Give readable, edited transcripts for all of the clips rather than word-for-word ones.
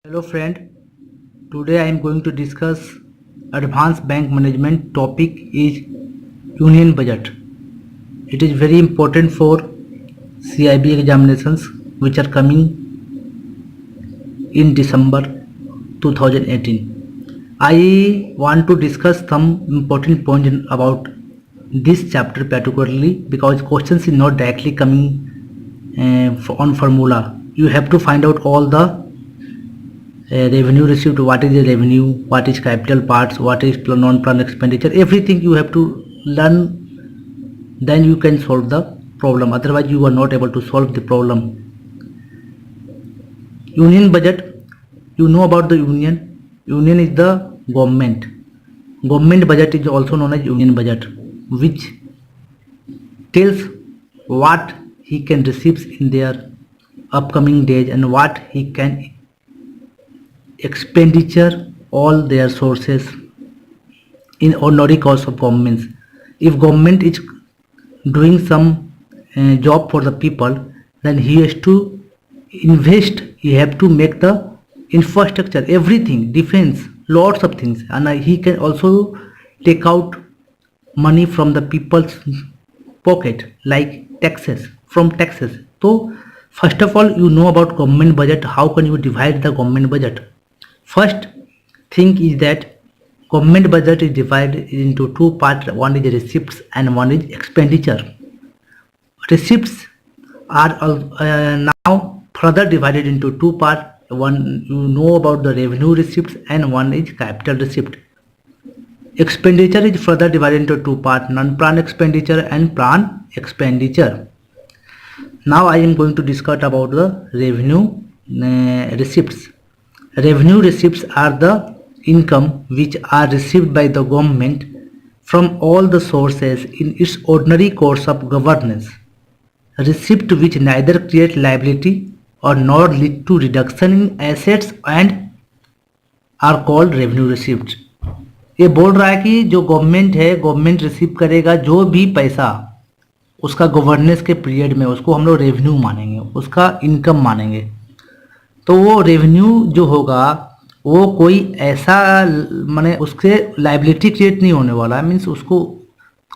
Hello friend, today I am going to discuss advanced bank management. Topic is union budget. It is very important for CIB examinations which are coming in December 2018. I want to discuss some important points about this chapter particularly because questions is not directly coming on formula. You have to find out all the revenue received, what is the revenue, what is capital parts, what is non-plan expenditure, everything you have to learn, then you can solve the problem. Otherwise you are not able to solve the problem. Union budget, you know about the union is the government budget is also known as union budget, which tells what he can receive in their upcoming days and what he can expenditure all their sources in ordinary course of governments. If government is doing some job for the people, then he has to invest, he have to make the infrastructure, everything, defense, lots of things, and he can also take out money from the people's pocket like taxes, from taxes. So first of all, you know about government budget. How can you divide the government budget? First thing is that government budget is divided into two parts. One is receipts and one is expenditure. Receipts are now further divided into two parts. One, you know about the revenue receipts, and one is capital receipt. Expenditure is further divided into two parts, non-plan expenditure and plan expenditure. Now I am going to discuss about the revenue receipts. Revenue receipts are the income which are received by the government from all the sources in its ordinary course of governance. Receipt which neither create liability or nor lead to reduction in assets and are called revenue receipts. ये बोल रहा है कि जो government है, government receive करेगा जो भी पैसा उसका गवर्नेंस के पीरियड में, उसको हम लोग रेवेन्यू मानेंगे, उसका इनकम मानेंगे. तो वो रेवेन्यू जो होगा वो कोई ऐसा माने उसके लाइबिलिटी क्रिएट नहीं होने वाला है, मीन्स उसको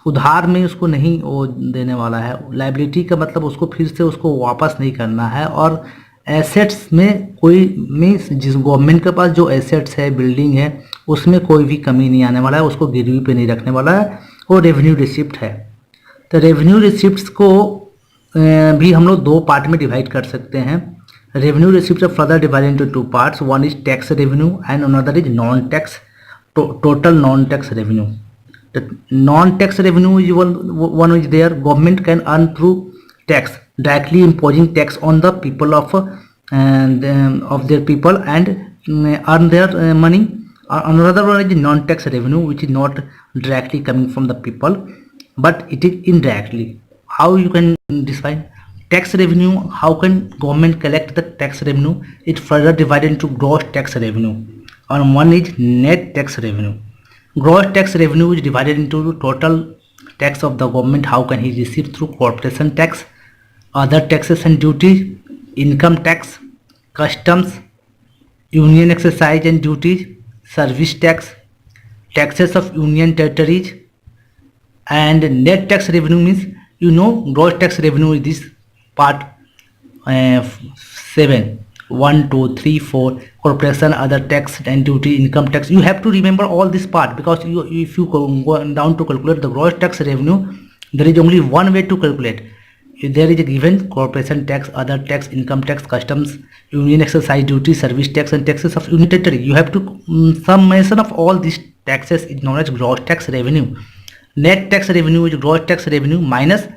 उधार में उसको नहीं वो देने वाला है. लाइबिलिटी का मतलब उसको फिर से उसको वापस नहीं करना है. और एसेट्स में कोई मीन्स जिस गवर्नमेंट के पास जो एसेट्स है, बिल्डिंग है, उसमें कोई भी कमी नहीं आने वाला है, उसको गिरवी पे नहीं रखने वाला है. वो रेवेन्यू रिसिप्ट है. तो रेवेन्यू रिसिप्ट्स को भी हम लोग दो पार्ट में डिवाइड कर सकते हैं. Revenue receipts are further divided into two parts. One is tax revenue and another is non-tax, total non-tax revenue. The non-tax revenue is one is there. Government can earn through tax, directly imposing tax on the people of their people and earn their money. Another one is non-tax revenue, which is not directly coming from the people, but it is indirectly. How you can define? Tax revenue, how can government collect the tax revenue? It further divided into gross tax revenue, and one is net tax revenue. Gross tax revenue is divided into total tax of the government. How can he receive through corporation tax, other taxes and duties, income tax, customs, union exercise and duties, service tax, taxes of union territories, and net tax revenue means, you know, gross tax revenue is this part 7, 1, 2, 3, 4, corporation, other tax and duty, income tax. You have to remember all this part because if you go down to calculate the gross tax revenue, there is only one way to calculate. There is a given corporation tax, other tax, income tax, customs, union exercise duty, service tax and taxes of union territory. You have to summation of all these taxes is known as gross tax revenue. Net tax revenue is gross tax revenue minus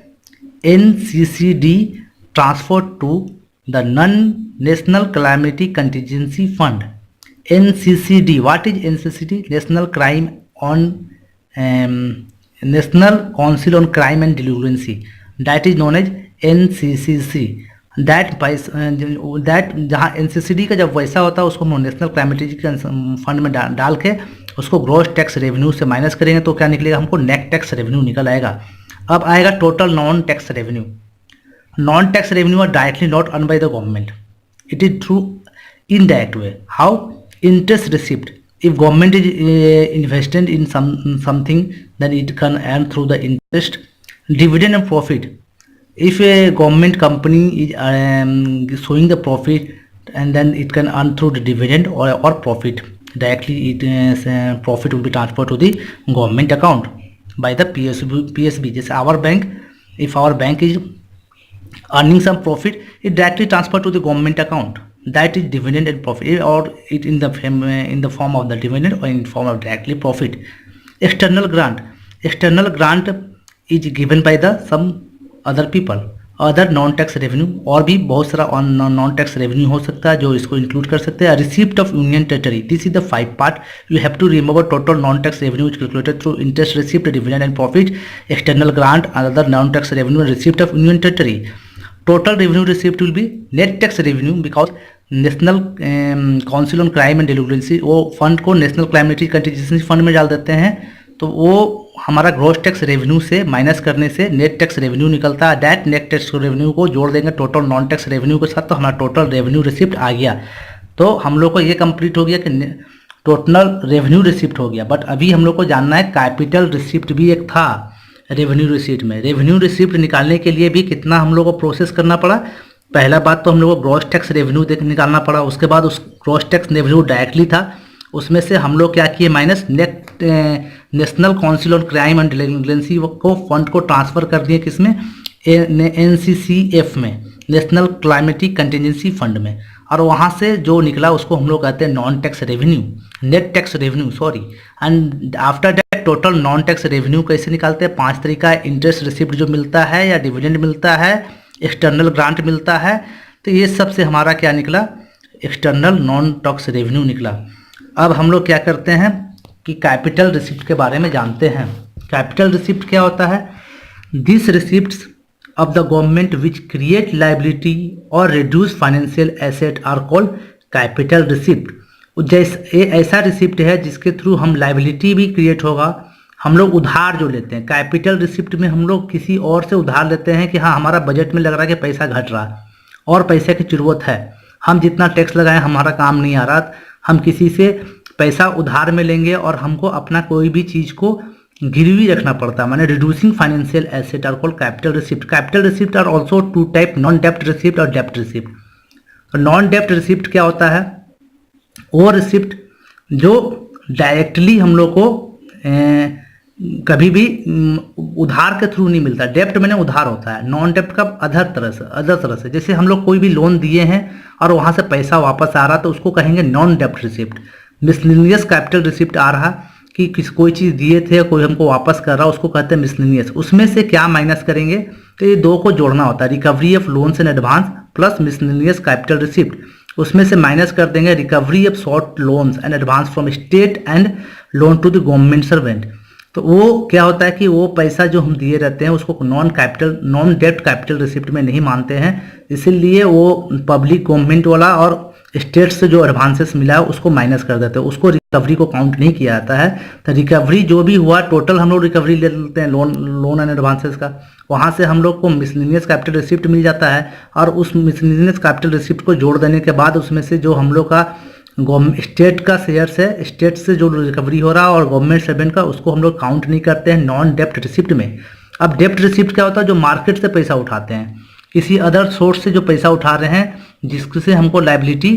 NCCD transferred to the non-national calamity contingency fund. NCCD, what is NCCD? National Crime on National Council on Crime and Delinquency. That is known as NCCC. that जहाँ NCCD का जब वैसा होता है उसको हम national क्लाइमेटी fund में डाल के उसको ग्रॉस टैक्स रेवेन्यू से माइनस करेंगे तो क्या निकलेगा, हमको नेट टैक्स रेवेन्यू निकल आएगा. अब आएगा total non tax revenue. Non tax revenue are directly not earn by the government. It is through indirect way. How? Interest receipt. If government is invested in something, then it can earn through the interest. Dividend and profit. If a government company is showing the profit, and then it can earn through the dividend or profit directly. It profit will be transferred to the government account by the PSB. Just our bank, if our bank is earning some profit, it directly transferred to the government account. That is dividend and profit, or it in the form of the dividend or in form of directly profit. External grant. External grant is given by the some other people, other non tax revenue, और भी बहुत सारा non tax revenue हो सकता है जो इसको include कर सकते हैं. Receipt of union territory. This is the 5 part. You have to remember total non tax revenue is calculated through interest, receipt, dividend and profit, external grant, other non tax revenue, receipt of union territory. Total revenue received will be net tax revenue, because national council on crime and delinquency, वो fund को national क्लाइमेटी contingency fund में डाल देते हैं, तो वो हमारा gross tax revenue से माइनस करने से नेट टैक्स रेवेन्यू निकलता है. दैट नेट टैक्स रेवेन्यू को जोड़ देंगे टोटल नॉन टैक्स रेवेन्यू के साथ, तो हमारा टोटल रेवेन्यू रिसिप्ट आ गया. तो हम लोग को ये कंप्लीट हो गया कि टोटल रेवेन्यू रिसिप्ट हो गया. बट अभी हम लोग को जानना है कैपिटल रिसिप्ट भी एक था रेवेन्यू रिसिप्ट में. रेवेन्यू रिसिप्ट निकालने के लिए भी कितना हम लोग को प्रोसेस करना पड़ा. पहला बात तो हम लोग को ग्रॉस टैक्स रेवेन्यू निकालना पड़ा. उसके बाद उस ग्रॉस टैक्स रेवेन्यू डायरेक्टली था, उसमें से हम लोग क्या किए minus national council on crime and delinquency को फंड को ट्रांसफर कर दिए किसमें, NCCF में, नेशनल क्लाइमेटिक कंटीजेंसी फंड में. और वहाँ से जो निकला उसको हम लोग कहते हैं non tax revenue, net tax revenue sorry. And after that total non tax revenue कैसे निकालते हैं, 5 तरीका. इंटरेस्ट रिसिप्ट जो मिलता है या डिविडेंड मिलता है, एक्सटर्नल ग्रांट मिलता है, तो ये सब से हमारा क्या निकला, एक्सटर्नल नॉन टैक्स रेवेन्यू निकला. अब हम लोग क्या करते हैं कि कैपिटल रिसिप्ट के बारे में जानते हैं. कैपिटल रिसिप्ट क्या होता है, this receipts of the government which create liability or reduce financial asset are called capital receipt. जैसे ऐसा रिसिप्ट है जिसके थ्रू हम लाइबिलिटी भी क्रिएट होगा. हम लोग उधार जो लेते हैं, कैपिटल रिसिप्ट में हम लोग किसी और से उधार लेते हैं कि हाँ हमारा बजट में लग रहा है कि पैसा घट रहा है और पैसे की जरूरत है, हम जितना टैक्स लगाएं हमारा काम नहीं आ रहा, हम किसी से पैसा उधार में लेंगे और हमको अपना कोई भी चीज़ को गिरवी रखना पड़ता है, माने reducing financial asset are called capital receipt. Capital receipt are also 2 type, non डेप्ट रिसिप्ट और डेप्ट रिसिप्ट. तो नॉन डेप्ट रिसिप्ट क्या होता है, वो रिसिप्ट जो डायरेक्टली हम लोग को कभी भी उधार के थ्रू नहीं मिलता. डेप्ट मैंने उधार होता है, नॉन डेप्ट का अदर तरह से. जैसे हम लोग कोई भी लोन दिए हैं और वहाँ से पैसा वापस आ रहा तो उसको कहेंगे नॉन डेप्ट रिसिप्ट. मिसलेनियस कैपिटल रिसिप्ट आ रहा कि कोई चीज़ दिए थे कोई हमको वापस कर रहा, उसको कहते हैं मिसलेनियस. उसमें से क्या माइनस करेंगे, तो ये दो को जोड़ना होता है, recovery of loans and advance plus miscellaneous capital receipt. उसमें से माइनस कर देंगे recovery of short loans and advance from state and loan to the government servant. तो वो क्या होता है कि वो पैसा जो हम दिए रहते हैं उसको नॉन डेप्ट कैपिटल रिसिप्ट में नहीं मानते हैं, इसीलिए वो पब्लिक गवर्नमेंट वाला और स्टेट से जो एडवांसेस मिला है उसको माइनस कर देते हैं, उसको रिकवरी को काउंट नहीं किया जाता है. तो रिकवरी जो भी हुआ टोटल हम लोग रिकवरी ले लेते हैं लोन एंड एडवांसेस का, वहाँ से हम लोग को मिसलेनियस कैपिटल रिसिप्ट मिल जाता है. और उस मिसलेनियस कैपिटल रिसिप्ट को जोड़ देने के बाद उसमें से जो हम लोग का स्टेट का शेयर है, स्टेट से जो रिकवरी हो रहा है और गवर्नमेंट सर्वेंट का, उसको हम लोग काउंट नहीं करते हैं नॉन डेप्ट रिसिप्ट में. अब डेप्ट रिसिप्ट क्या होता है, जो मार्केट से पैसा उठाते हैं, किसी अदर सोर्स से जो पैसा उठा रहे हैं जिससे हमको लाइबिलिटी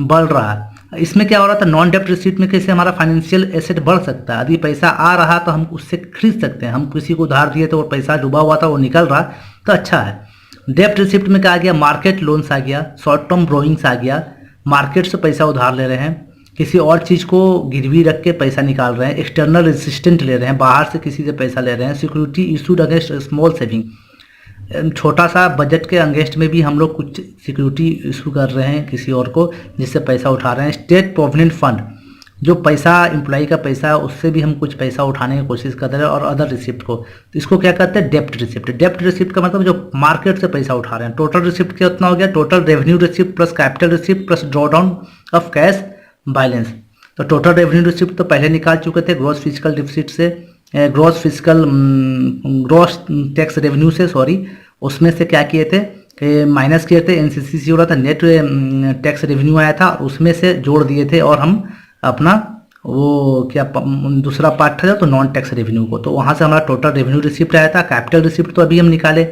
बढ़ रहा है. इसमें क्या हो रहा था, नॉन डेप्ट रिसिप्ट में कैसे हमारा फाइनेंशियल एसेट बढ़ सकता है. यदि पैसा आ रहा तो हम उससे खरीद सकते हैं, हम किसी को उधार दिए तो वो पैसा डूबा हुआ था वो निकल रहा तो अच्छा है. डेप्ट रिसिप्ट में क्या आ गया, मार्केट लोन्स आ गया, शॉर्ट टर्म ब्रोइंग्स आ गया, मार्केट से पैसा उधार ले रहे हैं, किसी और चीज़ को गिरवी रख के पैसा निकाल रहे हैं, एक्सटर्नल रेजिस्टेंट ले रहे हैं, बाहर से किसी से पैसा ले रहे हैं, security issued against small saving, छोटा सा बजट के अगेंस्ट में भी हम लोग कुछ सिक्योरिटी इशू कर रहे हैं किसी और को जिससे पैसा उठा रहे हैं. स्टेट प्रोविडेंट फंड, जो पैसा एम्प्लॉय का पैसा है उससे भी हम कुछ पैसा उठाने की कोशिश कर रहे हैं, और अदर रिसिप्ट को, तो इसको क्या कहते हैं, डेप्ट रिसिप्ट. डेप्ट रिसिप्ट का मतलब जो मार्केट से पैसा उठा रहे हैं. टोटल रिसिप्ट कितना हो गया, total revenue receipt plus capital receipt plus draw down of cash balance. तो टोटल रेवेन्यू रिसिप्ट तो पहले निकाल चुके थे ग्रॉस फिजिकल डिफिसिट से, ग्रॉस टैक्स रेवेन्यू से, सॉरी, उसमें से क्या किए थे कि माइनस किए थे, एनसीसी हो रहा था, नेट टैक्स रेवेन्यू आया था, उसमें से जोड़ दिए थे और हम अपना वो क्या दूसरा पार्ट था तो नॉन टैक्स रेवेन्यू को, तो वहाँ से हमारा टोटल रेवेन्यू रिसिप्ट आया था। कैपिटल रिसिप्ट तो अभी हम निकाले।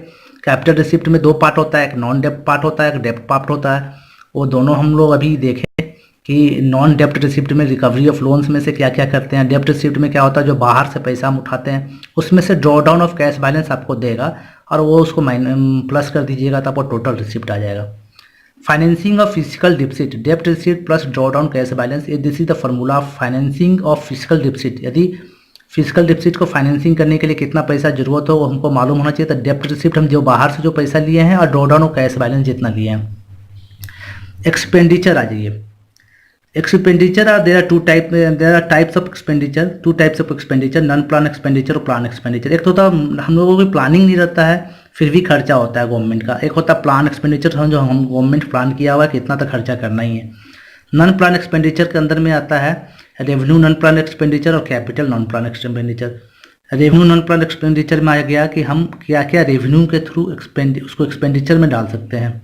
कैपिटल रिसिप्ट में 2 पार्ट होता है, एक नॉन डेप्ट पार्ट होता है, एक डेप्ट पार्ट होता है। वो दोनों हम लोग अभी देखें कि नॉन डेप्ट रिसिप्ट में रिकवरी ऑफ लोन्स में से क्या क्या करते हैं। डेप्ट रिसिप्ट में क्या होता है, जो बाहर से पैसा हम उठाते हैं उसमें से draw down of cash balance आपको देगा और वो उसको प्लस कर दीजिएगा तो आपको टोटल रिसिप्ट आ जाएगा। फाइनेंसिंग ऑफ फिजिकल डिपसिट, डेप्ट receipt plus draw down cash balance, this is the formula of financing of fiscal deficit. यदि फिजिकल डिपसिट को फाइनेंसिंग करने के लिए कितना पैसा जरूरत हो वो हमको मालूम होना चाहिए। तो डेप्ट रिसिप्ट हम जो बाहर से जो पैसा लिए हैं और draw down of cash balance जितना लिए हैं। एक्सपेंडिचर आ जाइए। Expenditure are there are types of expenditure, 2 types of expenditure, non plan expenditure और प्लान एक्सपेंडिचर। एक तो होता है हम लोगों को प्लानिंग नहीं रहता है फिर भी खर्चा होता है गवर्नमेंट का, एक होता है प्लान एक्सपेंडिचर जो हम गवर्नमेंट प्लान किया हुआ है कि इतना तक खर्चा करना ही है। नॉन प्लान एक्सपेंडिचर के अंदर में आता है रेवेन्यू नॉन प्लान एक्सपेंडिचर और capital non plan expenditure. Revenue non plan expenditure में आ गया कि हम क्या क्या रेवेन्यू के थ्रू उसको एक्सपेंडिचर में डाल सकते हैं,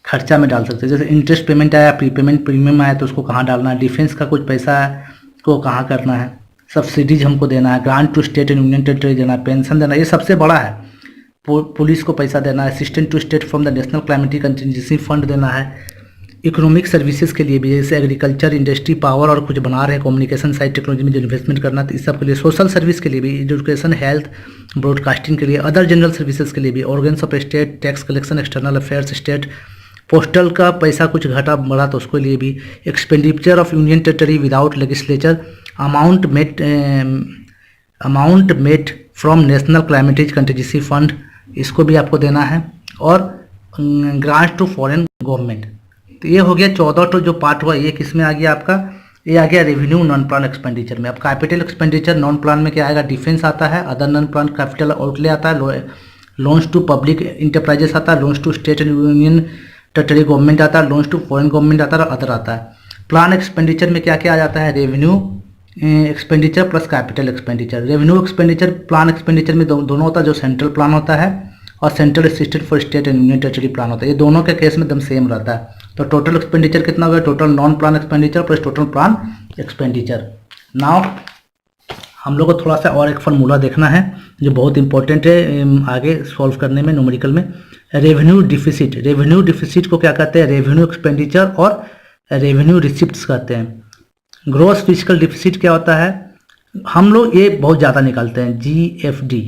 खर्चा में डाल सकते हैं। जैसे इंटरेस्ट पेमेंट आया, प्रीपेमेंट प्रीमियम आया तो उसको कहाँ डालना है, डिफेंस का कुछ पैसा है को कहाँ करना है, सब्सिडीज हमको देना है, grant to state and union territory देना है, पेंशन देना है, ये सबसे बड़ा है। पुलिस को पैसा देना है, assistant to state from the national climatic contingency fund देना है। इकोनॉमिक सर्विसेज के लिए भी जैसे एग्रीकल्चर, इंडस्ट्री, पावर और कुछ बना रहे हैं कम्युनिकेशन साइड टेक्नोलॉजी में जो इन्वेस्टमेंट करना है, तो इस सब के लिए। सोशल सर्विस के लिए भी, एजुकेशन, हेल्थ, ब्रॉडकास्टिंग के लिए, अदर जनरल सर्विसेज के लिए भी, organs of state, tax collection, external affairs state, postal का पैसा कुछ घटा बढ़ा तो उसके लिए भी। Expenditure of union territory without legislature, amount met from national climatic contingency fund, इसको भी आपको देना है। और ग्रांट टू फॉरेन गवर्नमेंट। तो ये हो गया 14 तो जो पार्ट हुआ ये किस में आ गया आपका, ये आ गया रेवेन्यू नॉन प्लान एक्सपेंडिचर में। अब कैपिटल एक्सपेंडिचर नॉन प्लान में क्या आएगा, डिफेंस आता है, other non plan capital outlay आता है, लोन्स टू पब्लिक इंटरप्राइजेस आता है, loans to state and union territory government आता है, लोन्स टू फॉरेन गवर्नमेंट आता है और अदर आता है। प्लान एक्सपेंडिचर में क्या क्या आ जाता है, revenue expenditure plus capital expenditure. Revenue expenditure plan expenditure में दोनों होता है, जो सेंट्रल प्लान होता है और central assistant for state and union territory plan होता है, ये दोनों के केस में एकदम सेम रहता है। तो टोटल एक्सपेंडिचर कितना होगा, total non plan expenditure plus total plan expenditure. Now हम लोग को थोड़ा सा और एक फार्मूला देखना है जो बहुत इंपॉर्टेंट है आगे सॉल्व करने में न्यूमेरिकल में। रेवेन्यू डिफिसिट, रेवेन्यू डिफिसिट को क्या कहते हैं, रेवेन्यू एक्सपेंडिचर और रेवेन्यू रिसिप्ट्स कहते हैं। ग्रॉस फिजिकल डिफिसिट क्या होता है, हम लोग ये बहुत ज़्यादा निकालते हैं, GFD,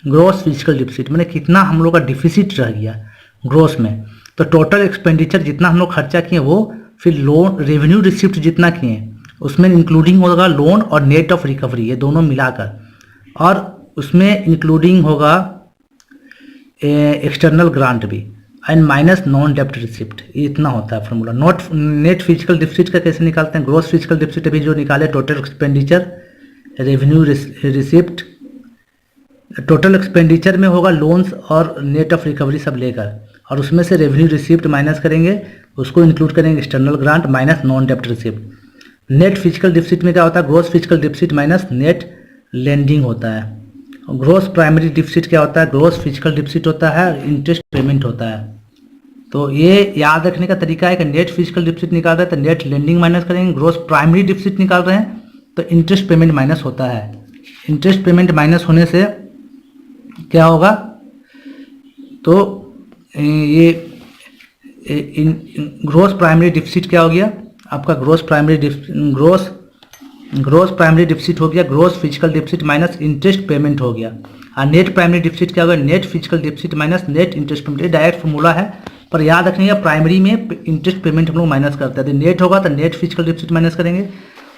ग्रॉस फिजिकल डिफिसिट, मैंने कितना हम लोग का डिफिसिट रह गया ग्रॉस में। तो टोटल एक्सपेंडिचर जितना हम लोग खर्चा किए वो फिर लोन रेवेन्यू रिसिप्ट जितना किए उसमें इंक्लूडिंग होगा लोन और नेट ऑफ रिकवरी, ये दोनों मिलाकर, और उसमें इंक्लूडिंग होगा एक्सटर्नल ग्रांट भी एंड माइनस नॉन डेप्ट रिसिप्ट, ये इतना होता है formula. Not net fiscal deficit का कैसे निकालते हैं, ग्रॉस फिजिकल डिफिसिट अभी जो निकाले, total expenditure, revenue receipt, total expenditure में होगा लोन्स और नेट ऑफ रिकवरी सब लेकर, और उसमें से रेवेन्यू रिसिप्ट माइनस करेंगे, उसको इंक्लूड करेंगे एक्सटर्नल ग्रांट माइनस नॉन डेप्ट रिसिप्ट। नेट फिजिकल डिफिसिट में क्या होता है, gross physical deficit minus net lending होता है। ग्रॉस प्राइमरी डिफिसिट क्या होता है, ग्रॉस फिजिकल डिफिसिट होता है, इंटरेस्ट पेमेंट होता है। तो ये याद रखने का तरीका है कि नेट फिजिकल डिफिसिट निकाल रहे हैं तो नेट लेंडिंग माइनस करेंगे, ग्रॉस प्राइमरी डिफिसिट निकाल रहे हैं तो इंटरेस्ट पेमेंट माइनस होता है। इंटरेस्ट पेमेंट माइनस होने से क्या होगा, तो ये ग्रॉस प्राइमरी डिफिसिट क्या हो गया आपका, ग्रॉस प्राइमरी डिफिसिट हो गया gross physical deficit minus interest payment हो गया। और नेट प्राइमरी डिफिसिट क्या होगा, net fiscal deficit minus net interest payment. ये डायरेक्ट फॉर्मूला है पर याद रखने का प्राइमरी में इंटरेस्ट पेमेंट हम लोग माइनस करते हैं। नेट होगा तो नेट फिजिकल डिफिसिट माइनस करेंगे,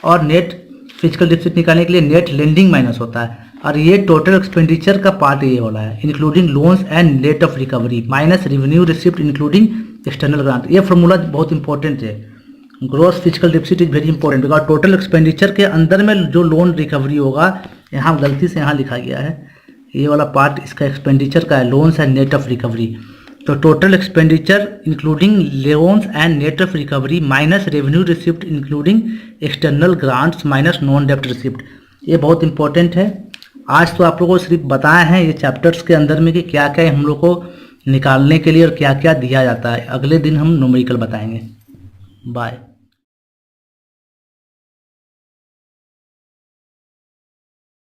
और नेट फिजिकल डिफिसिट निकालने के लिए नेट लेंडिंग माइनस होता है। और ये टोटल एक्सपेंडिचर का पार्ट ये वाला है, including loans and net of recovery minus revenue receipt including external grant. ये फॉर्मूला बहुत इंपॉर्टेंट है। Gross physical deficit is very important because total expenditure के अंदर में जो लोन रिकवरी होगा, यहाँ गलती से यहाँ लिखा गया है, ये वाला पार्ट इसका एक्सपेंडिचर का है, loans and net of recovery. तो total expenditure including loans and net of recovery minus revenue receipt including external grants minus non डेप्ट रिसिप्ट, ये बहुत इंपॉर्टेंट है। आज तो आप लोगों को सिर्फ बताए हैं ये चैप्टर्स के अंदर में कि क्या क्या हम लोग को निकालने के लिए और क्या क्या दिया जाता है। अगले दिन हम न्यूमेरिकल बताएंगे। बाय।